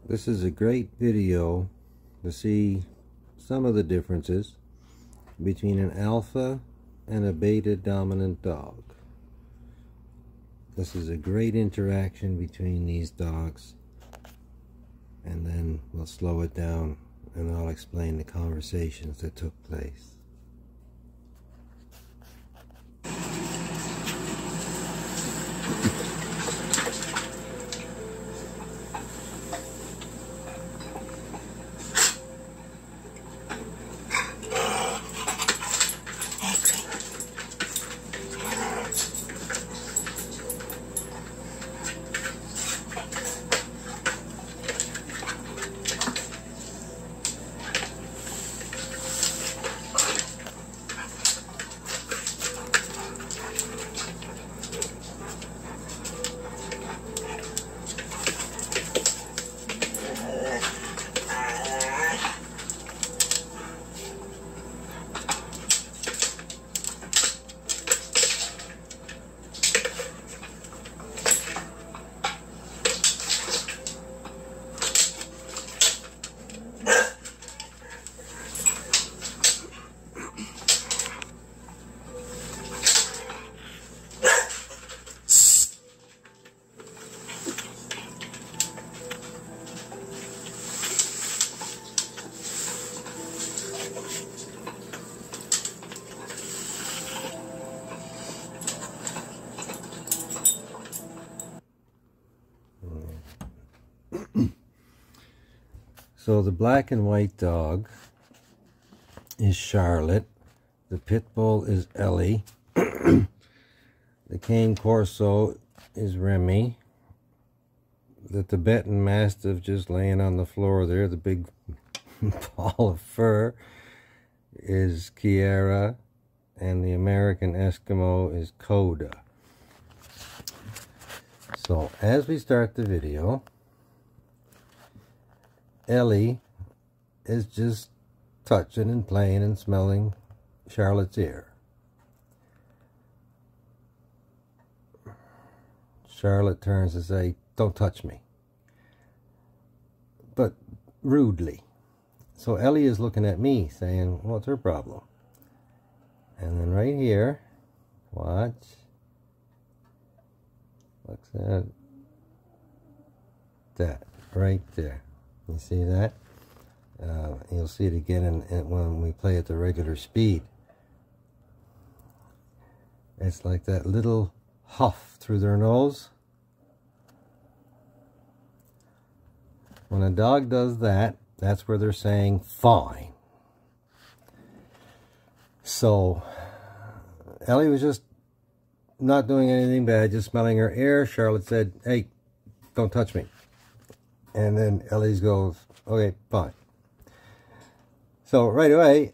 This is a great video to see some of the differences between an alpha and a beta dominant dog. This is a great interaction between these dogs, and then we'll slow it down and I'll explain the conversations that took place. So the black and white dog is Charlotte, the pit bull is Ellie, the cane corso is Remy, the Tibetan mastiff just laying on the floor there, the big ball of fur, is Kiara, and the American Eskimo is Coda. So as we start the video, Ellie is just touching and playing and smelling Charlotte's ear. Charlotte turns to say, "Don't touch me," but rudely. So Ellie is looking at me saying, "What's her problem?" And then right here, watch, looks at that right there. You see that? You'll see it again when we play at the regular speed. It's like that little huff through their nose. When a dog does that, that's where they're saying fine. So Ellie was just not doing anything bad, just smelling her ear. Charlotte said, "Hey, don't touch me." And then Ellie goes, "Okay, fine." So right away,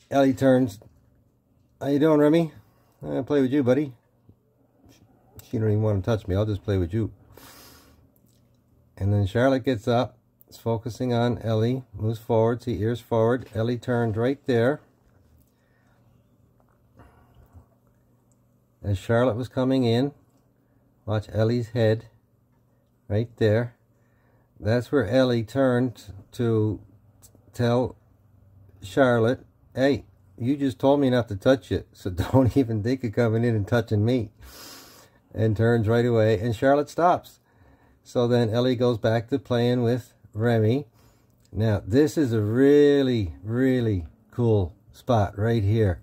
Ellie turns, "How you doing, Remy? I'll play with you, buddy." She don't even want to touch me. I'll just play with you. And then Charlotte gets up, is focusing on Ellie, moves forward, see ears forward. Ellie turned right there. As Charlotte was coming in, watch Ellie's head right there. That's where Ellie turned to tell Charlotte, "Hey, you just told me not to touch it, so don't even think of coming in and touching me." And turns right away, and Charlotte stops. So then Ellie goes back to playing with Remy. Now, this is a really, really cool spot right here.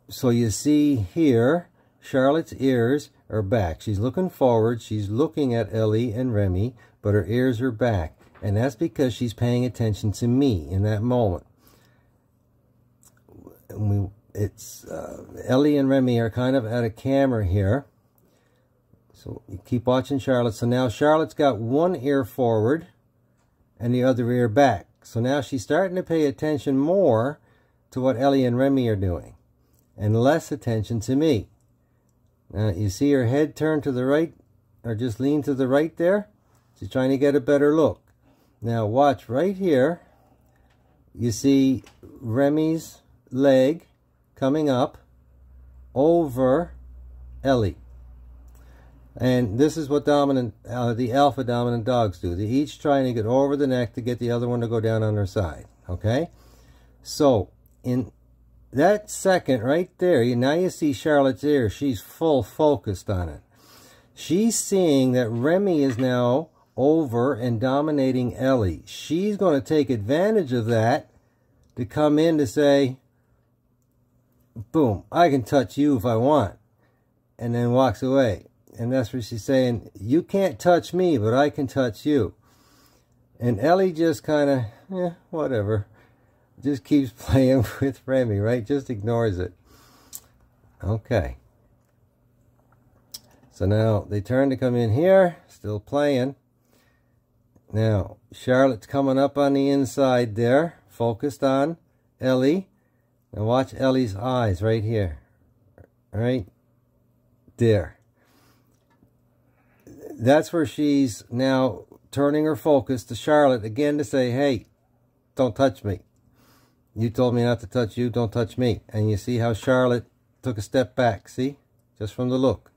So you see here, Charlotte's ears are back. She's looking forward. She's looking at Ellie and Remy, but her ears are back. And that's because she's paying attention to me in that moment. Ellie and Remy are kind of at a camera here. So you keep watching Charlotte. So now Charlotte's got one ear forward and the other ear back. So now she's starting to pay attention more to what Ellie and Remy are doing and less attention to me. Now, you see her head turn to the right, or just lean to the right there? She's trying to get a better look. Now, watch right here. You see Remy's leg coming up over Ellie. And this is what the alpha dominant dogs do. They're each trying to get over the neck to get the other one to go down on their side. Okay? So, in that second right there, now you see Charlotte's ear. She's full focused on it. She's seeing that Remy is now over and dominating Ellie. She's going to take advantage of that to come in to say, boom, I can touch you if I want. And then walks away. And that's what she's saying, you can't touch me, but I can touch you. And Ellie just kind of, whatever. Just keeps playing with Remy, right? Just ignores it. Okay. So now they turn to come in here, still playing. Now, Charlotte's coming up on the inside there, focused on Ellie. Now watch Ellie's eyes right here. Right there. That's where she's now turning her focus to Charlotte again to say, hey, don't touch me. You told me not to touch you, don't touch me. And you see how Charlotte took a step back, see? Just from the look.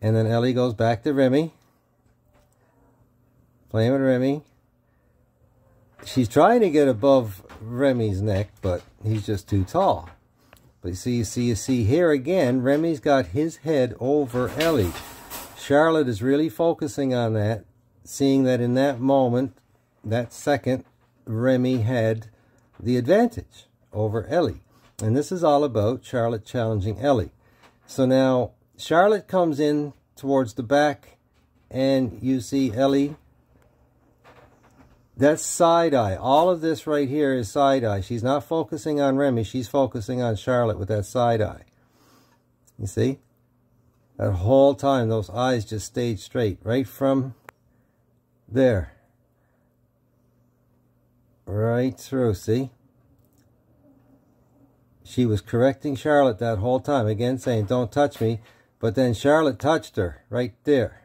And then Ellie goes back to Remy. Playing with Remy. She's trying to get above Remy's neck, but he's just too tall. But you see here again, Remy's got his head over Ellie. Charlotte is really focusing on that, seeing that in that moment, that second, Remy had the advantage over Ellie. And this is all about Charlotte challenging Ellie. So now Charlotte comes in towards the back and you see Ellie. That's side eye. All of this right here is side eye. She's not focusing on Remy. She's focusing on Charlotte with that side eye. You see? That whole time those eyes just stayed straight. Right from there. Right through, see? She was correcting Charlotte that whole time. Again, saying, don't touch me. But then Charlotte touched her right there.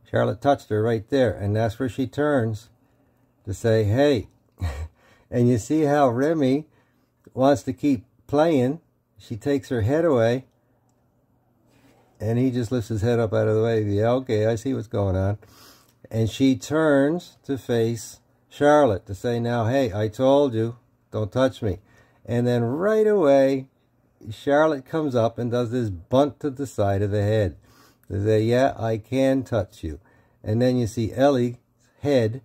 Charlotte touched her right there. And that's where she turns to say, hey. And you see how Remy wants to keep playing. She takes her head away. And he just lifts his head up out of the way. Yeah, okay, I see what's going on. And she turns to face Charlotte to say, now, hey, I told you, don't touch me. And then right away, Charlotte comes up and does this bunt to the side of the head. To say, yeah, I can touch you. And then you see Ellie's head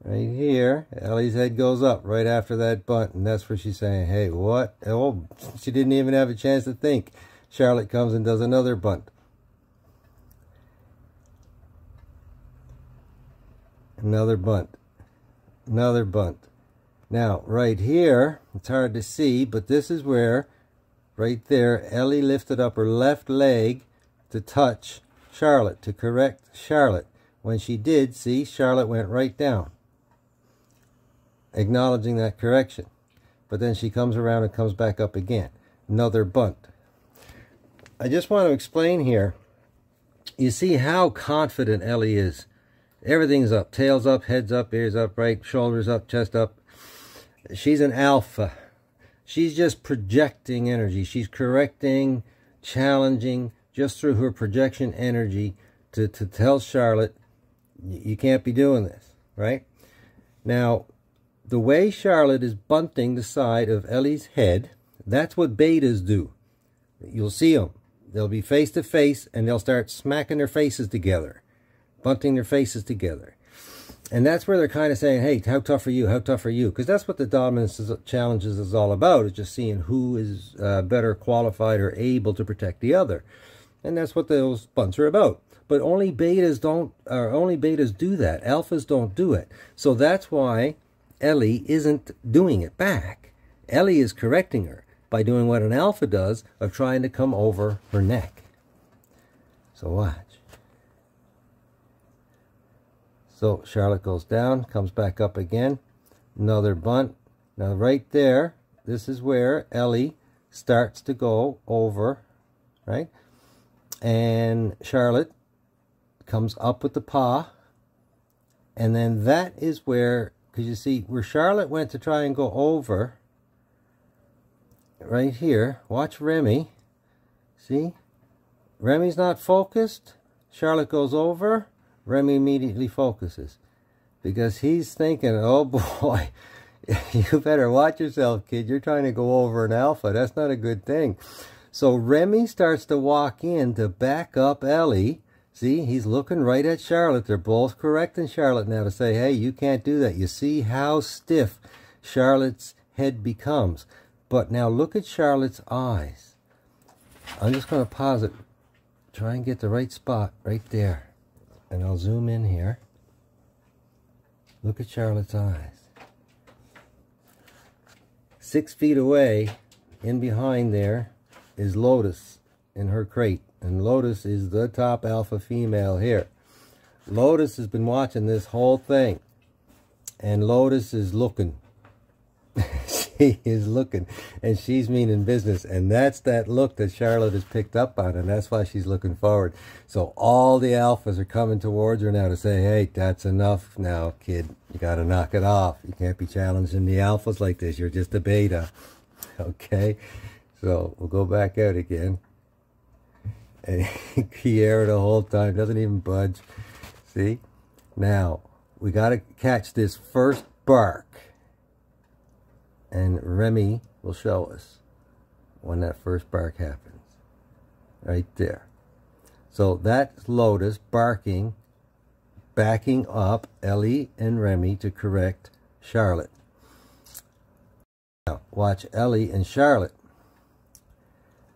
right here. Ellie's head goes up right after that bunt. And that's where she's saying, hey, what? Oh, she didn't even have a chance to think. Charlotte comes and does another bunt. Another bunt. Another bunt. Now, right here, it's hard to see, but this is where, right there, Ellie lifted up her left leg to touch Charlotte, to correct Charlotte. When she did, see, Charlotte went right down, acknowledging that correction. But then she comes around and comes back up again. Another bunt. I just want to explain here, you see how confident Ellie is. Everything's up. Tail's up, head's up, ears up, right, shoulders up, chest up. She's an alpha. She's just projecting energy. She's correcting, challenging, just through her projection energy to tell Charlotte, you can't be doing this, right? Now, the way Charlotte is bunting the side of Ellie's head, that's what betas do. You'll see them. They'll be face to face and they'll start smacking their faces together, bunting their faces together. And that's where they're kind of saying, hey, how tough are you? How tough are you? Because that's what the dominance challenges is all about, is just seeing who is better qualified or able to protect the other. And that's what those bunts are about. But only betas do that. Alphas don't do it. So that's why Ellie isn't doing it back. Ellie is correcting her by doing what an alpha does, of trying to come over her neck. So watch. So Charlotte goes down, comes back up again. Another bunt. Now right there, this is where Ellie starts to go over, right? And Charlotte comes up with the paw. And then that is where, because you see, where Charlotte went to try and go over, right here, watch Remy. See? Remy's not focused. Charlotte goes over. Remy immediately focuses. Because he's thinking, oh boy, you better watch yourself, kid. You're trying to go over an alpha. That's not a good thing. So Remy starts to walk in to back up Ellie. See, he's looking right at Charlotte. They're both correcting Charlotte now to say, hey, you can't do that. You see how stiff Charlotte's head becomes. But now look at Charlotte's eyes. I'm just going to pause it. Try and get the right spot right there. And I'll zoom in here. Look at Charlotte's eyes. 6 feet away, in behind there, is Lotus in her crate. And Lotus is the top alpha female here. Lotus has been watching this whole thing. And Lotus is looking. She is looking. And she's meaning business. And that's that look that Charlotte has picked up on. And that's why she's looking forward. So all the alphas are coming towards her now to say, hey, that's enough now, kid. You got to knock it off. You can't be challenging the alphas like this. You're just a beta. Okay? So we'll go back out again. And Kiera the whole time doesn't even budge. See? Now, we got to catch this first bark. And Remy will show us when that first bark happens. Right there. So that's Lotus barking, backing up Ellie and Remy to correct Charlotte. Now, watch Ellie and Charlotte.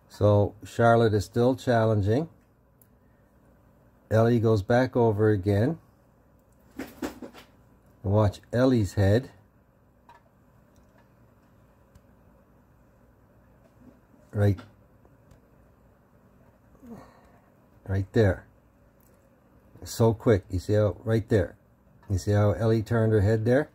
So Charlotte is still challenging. Ellie goes back over again. Watch Ellie's head. Right there. So quick. You see how, right there. You see how Ellie turned her head there?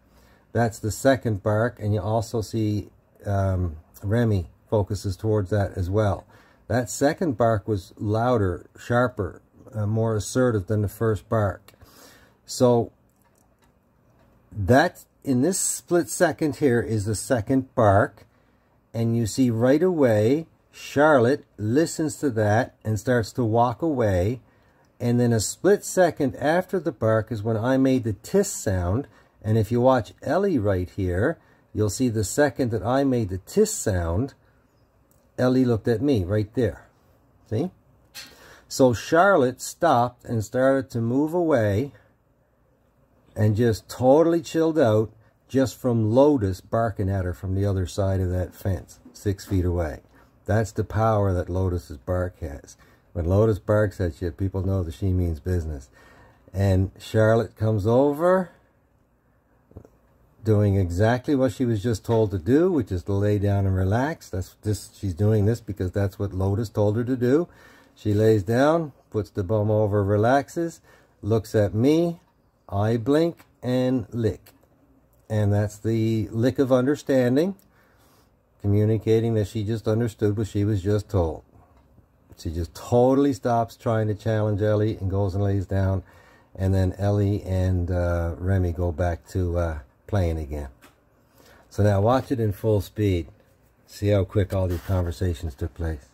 That's the second bark, and you also see Remy focuses towards that as well. That second bark was louder, sharper, more assertive than the first bark. So that, in this split second here, is the second bark. And you see right away, Charlotte listens to that and starts to walk away. And then a split second after the bark is when I made the tiss sound. And if you watch Ellie right here, you'll see the second that I made the tiss sound, Ellie looked at me right there. See? So Charlotte stopped and started to move away and just totally chilled out just from Lotus barking at her from the other side of that fence, 6 feet away. That's the power that Lotus's bark has. When Lotus barks at you, people know that she means business. And Charlotte comes over, doing exactly what she was just told to do, which is to lay down and relax. She's doing this because that's what Lotus told her to do. She lays down, puts the bum over, relaxes, looks at me, I blink, and lick. And that's the lick of understanding, communicating that she just understood what she was just told. She just totally stops trying to challenge Ellie and goes and lays down. And then Ellie and Remy go back to playing again. So now watch it in full speed. See how quick all these conversations took place.